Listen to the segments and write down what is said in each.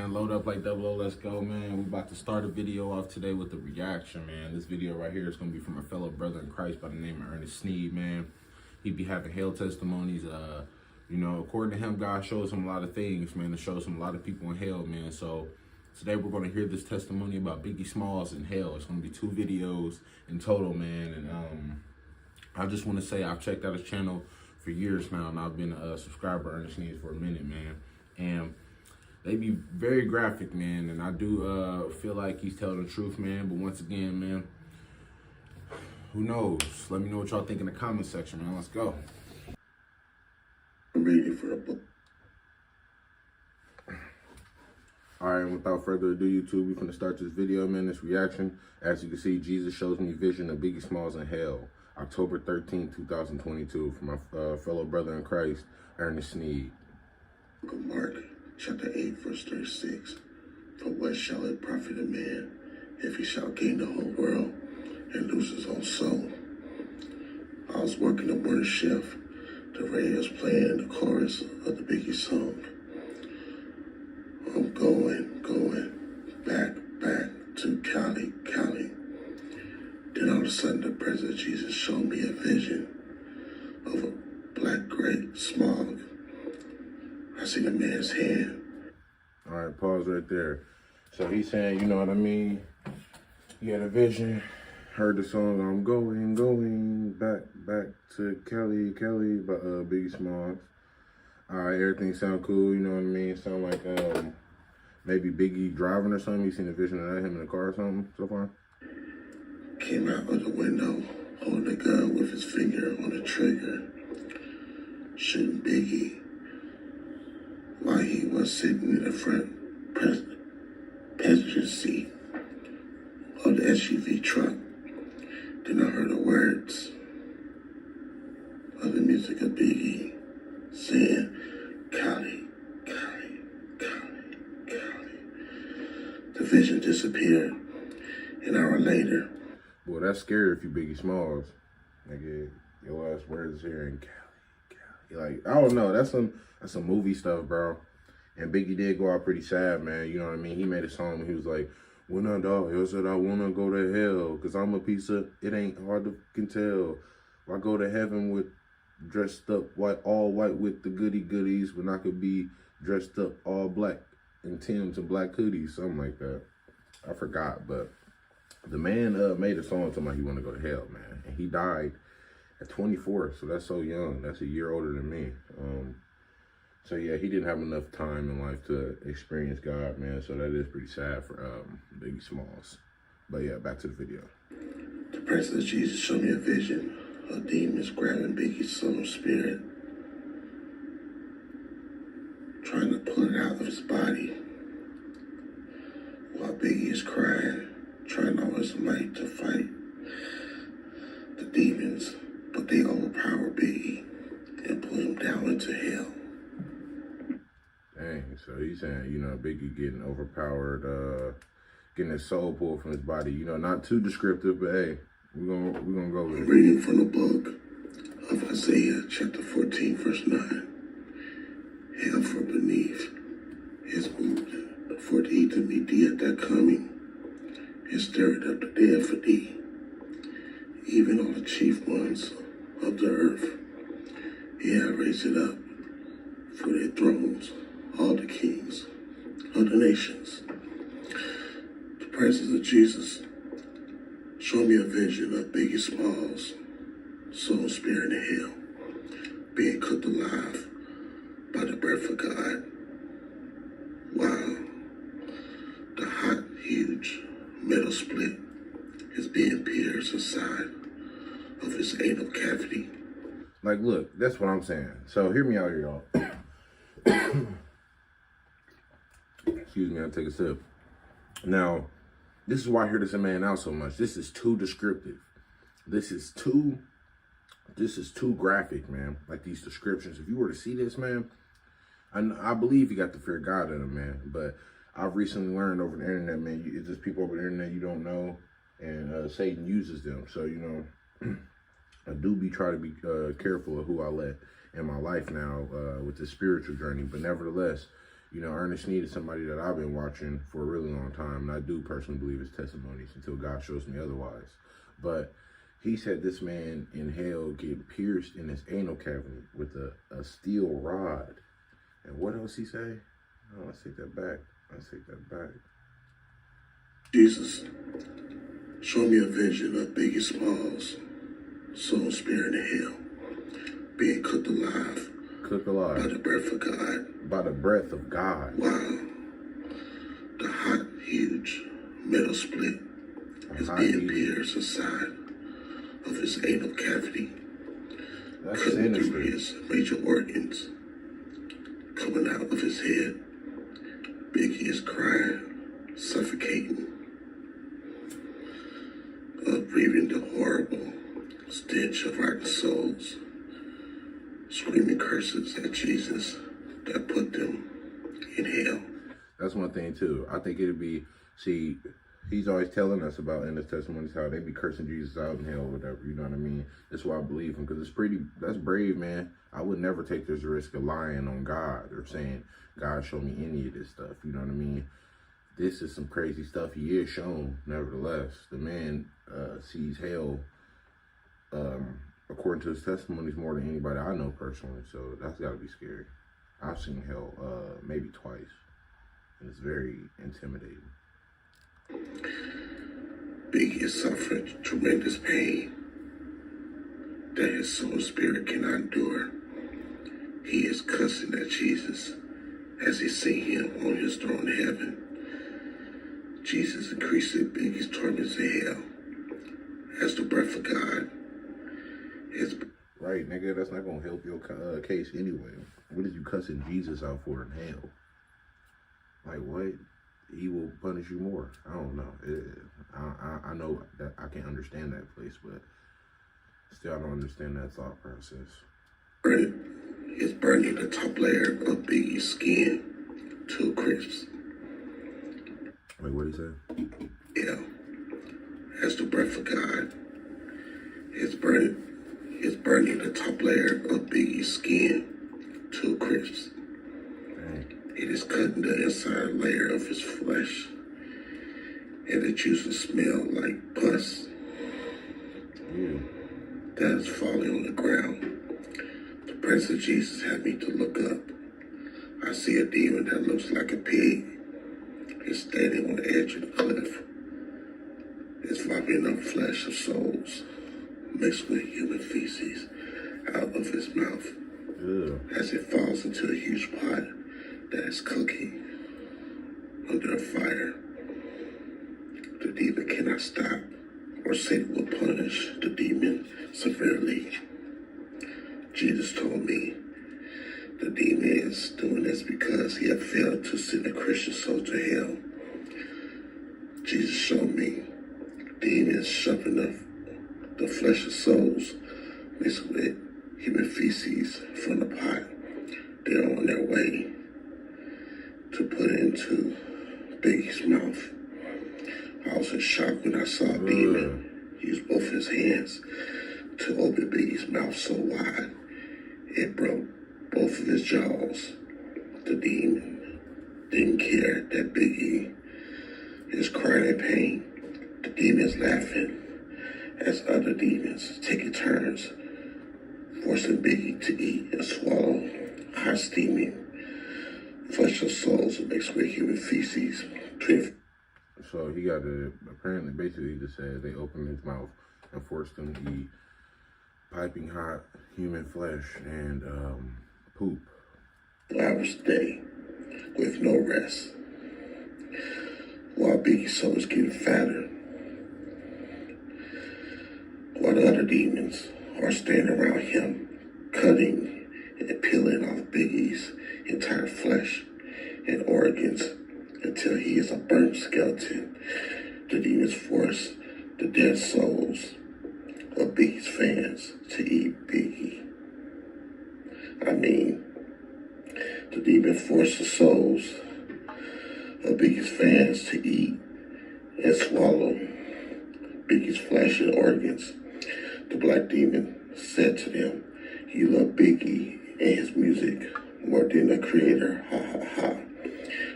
man. Load up like 00, let's go, man. We about to start a video off today with a reaction, man. This video right here is going to be from a fellow brother in Christ by the name of Ernest Sneed, man. He be having hell testimonies. You know, according to him, God shows him a lot of things, man. It shows him a lot of people in hell, man. So today we're going to hear this testimony about Biggie Smalls in hell. It's going to be 2 videos in total, man. And I just want to say I've checked out his channel for years now, and I've been a subscriber to Ernest Sneed for a minute, man. And they be very graphic, man, and I do feel like he's telling the truth, man. But once again, man, who knows? Let me know what y'all think in the comment section, man. Let's go. I'm reading for a book. All right, and without further ado, YouTube, we're going to start this video, man, this reaction. As you can see, Jesus shows me vision of Biggie Smalls in hell, October 13, 2022, from my fellow brother in Christ, Ernest Sneed. Book of Mark, chapter 8, verse 36. For what shall it profit a man if he shall gain the whole world and lose his own soul? I was working the morning shift. The radio was playing the chorus of the Biggie song. I'm going back to Cali. Then all of a sudden the presence of Jesus showed me a vision of a black great smog. I seen a man's hand. All right, pause right there. So he's saying, you know what I mean? He had a vision, heard the song, I'm going back to Kelly by Biggie Smalls. All right, everything sound cool, you know what I mean? Sound like maybe Biggie driving or something. You seen a vision of that, him in the car or something so far? Came out of the window, holding a gun with his finger on the trigger, shooting Biggie while he was sitting in the front passenger seat of the SUV truck. Then I heard the words of the music of Biggie saying, Cali. The vision disappeared. An hour later. Well, that's scary if you Biggie Smalls. Nigga, your last words is here in Cali. Like, I don't know. That's some movie stuff, bro. And Biggie did go out pretty sad, man. You know what I mean? He made a song where he was like, when I die, I said I wanna go to hell, cause I'm a piece of, it ain't hard to can tell. I go to heaven with dressed up all white with the goodies, when I could be dressed up all black in Timbs and black hoodies, something like that. I forgot, but the man made a song talking about he wanna go to hell, man. And he died at 24, so that's so young. That's a year older than me. So yeah, he didn't have enough time in life to experience God, man. So that is pretty sad for Biggie Smalls. But yeah, back to the video. The presence of Jesus showed me a vision of demons grabbing Biggie's soul spirit, trying to pull it out of his body, while Biggie is crying, trying all his might to fight the demons, but they overpower Biggie and pull him down into hell. Dang, so he's saying, you know, Biggie getting overpowered, getting his soul pulled from his body. You know, not too descriptive, but hey, we're gonna go with it. Reading from the book of Isaiah, chapter 14, verse 9. Hell from beneath is moved for thee to meet thee at that coming, and stirred up the dead for thee, even all the chief ones of the earth. He hath raised it up for their thrones, all the kings of the nations. The presence of Jesus showed me a vision of Biggie Smalls, soul, spirit, in hell, being cooked alive by the breath of God, while the hot, huge metal split is being pierced inside of his anal cavity. Like, look, that's what I'm saying. So hear me out here, y'all. Excuse me, I'll take a sip. Now, this is why I hear this man out so much. This is too descriptive. This is too graphic, man. Like these descriptions. If you were to see this, man, I believe you got the fear of God in him, man. But I've recently learned over the internet, man, it's just people over the internet you don't know, and Satan uses them. So, you know, I do try to be careful of who I let in my life now with the spiritual journey. But nevertheless, You know, Ernest Sneed is somebody that I've been watching for a really long time, and I do personally believe his testimonies until God shows me otherwise. But he said this man in hell get pierced in his anal cavity with a steel rod. And what else he say? Oh, let's take that back. Let's take that back. Jesus, show me a vision of Biggie Smalls, soul, spirit, and hell, being cooked alive. Cooked alive. By the breath of God. By the breath of God. Wow. The hot, huge metal split is being pierced inside of his anal cavity. That's cutting through his major organs, coming out of his head. Biggie is crying, suffocating, breathing the horrible stench of rotten souls, screaming curses at Jesus that put them in hell. That's one thing too. I think it'd be, see, he's always telling us about in his testimonies how they be cursing Jesus out in hell or whatever, you know what I mean? That's why I believe him, because that's brave, man. I would never take this risk of lying on God or saying, God, show me any of this stuff, you know what I mean? This is some crazy stuff he is shown, nevertheless. The man sees hell, according to his testimonies, more than anybody I know personally, so that's gotta be scary. I've seen hell maybe twice, and it's very intimidating. Biggie is suffering tremendous pain that his soul and spirit cannot endure. He is cussing at Jesus as he see him on his throne in heaven. Jesus increases Biggie's torments in hell as the breath of God is... Right, nigga, that's not gonna help your case anyway. What is you cussing Jesus out for in hell? Like, what? He will punish you more. I don't know. I know that I can understand that place, but still I don't understand that thought process. Is burning the top layer of Biggie's skin to a crisp. Wait, what did he say? Yeah. As the breath of God is burning the top layer of Biggie's skin to a crisp. It is cutting the inside layer of his flesh, and the juices smell like pus. That is falling on the ground. The presence of Jesus had me to look up. I see a demon that looks like a pig. It's standing on the edge of the cliff. It's vomiting up flesh of souls mixed with human feces out of his mouth. As it falls into a huge pot that is cooking under a fire. The demon cannot stop, or Satan will punish the demon severely. Jesus told me the demon is doing this because he had failed to send a Christian soul to hell. Jesus showed me demons shoving the flesh of souls mixed with human feces from the pot. They're on their way to put it into Biggie's mouth. I was in shock when I saw a demon use both his hands to open Biggie's mouth so wide it broke both of his jaws. The demon didn't care that Biggie is crying in pain. The demon is laughing as other demons taking turns, forcing Biggie to eat and swallow hot steaming flesh of souls mixed with human feces. So he got to, apparently, basically he just said they opened his mouth and forced him to eat piping hot human flesh and poop. 2 hours a day with no rest. While Biggie's soul is getting fatter. While the other demons are standing around him, cutting and peeling off Biggie's entire flesh and organs until he is a burnt skeleton. The demons force the dead souls of Biggie's fans to eat Biggie. I mean, the demon forced the souls of Biggie's fans to eat and swallow Biggie's flesh and organs. The black demon said to them, "You love Biggie and his music more than the creator, ha ha ha.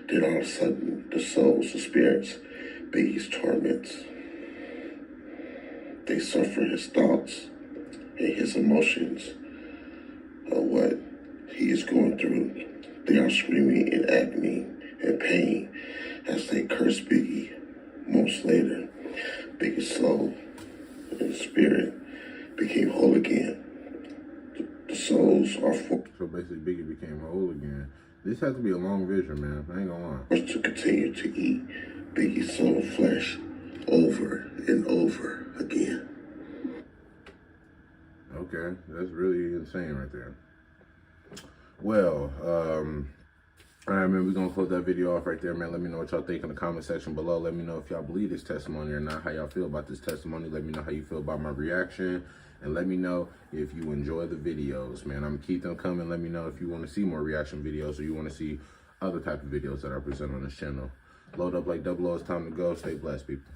Then all of a sudden, the souls, the spirits, Biggie's torments, they suffer his thoughts and his emotions of what he is going through. They are screaming in agony and pain as they curse Biggie. Months later, Biggie's soul and spirit became whole again. The souls are So basically, Biggie became whole again. This has to be a long vision, man. I ain't gonna lie. forced to continue to eat Biggie's soul flesh over and over again. Okay, that's really insane right there. Well, all right, man, we're going to close that video off right there, man. Let me know what y'all think in the comment section below. Let me know if y'all believe this testimony or not, how y'all feel about this testimony. Let me know how you feel about my reaction. And let me know if you enjoy the videos, man. I'm going to keep them coming. Let me know if you want to see more reaction videos or you want to see other type of videos that I present on this channel. Load up like 00. It's time to go. Stay blessed, people.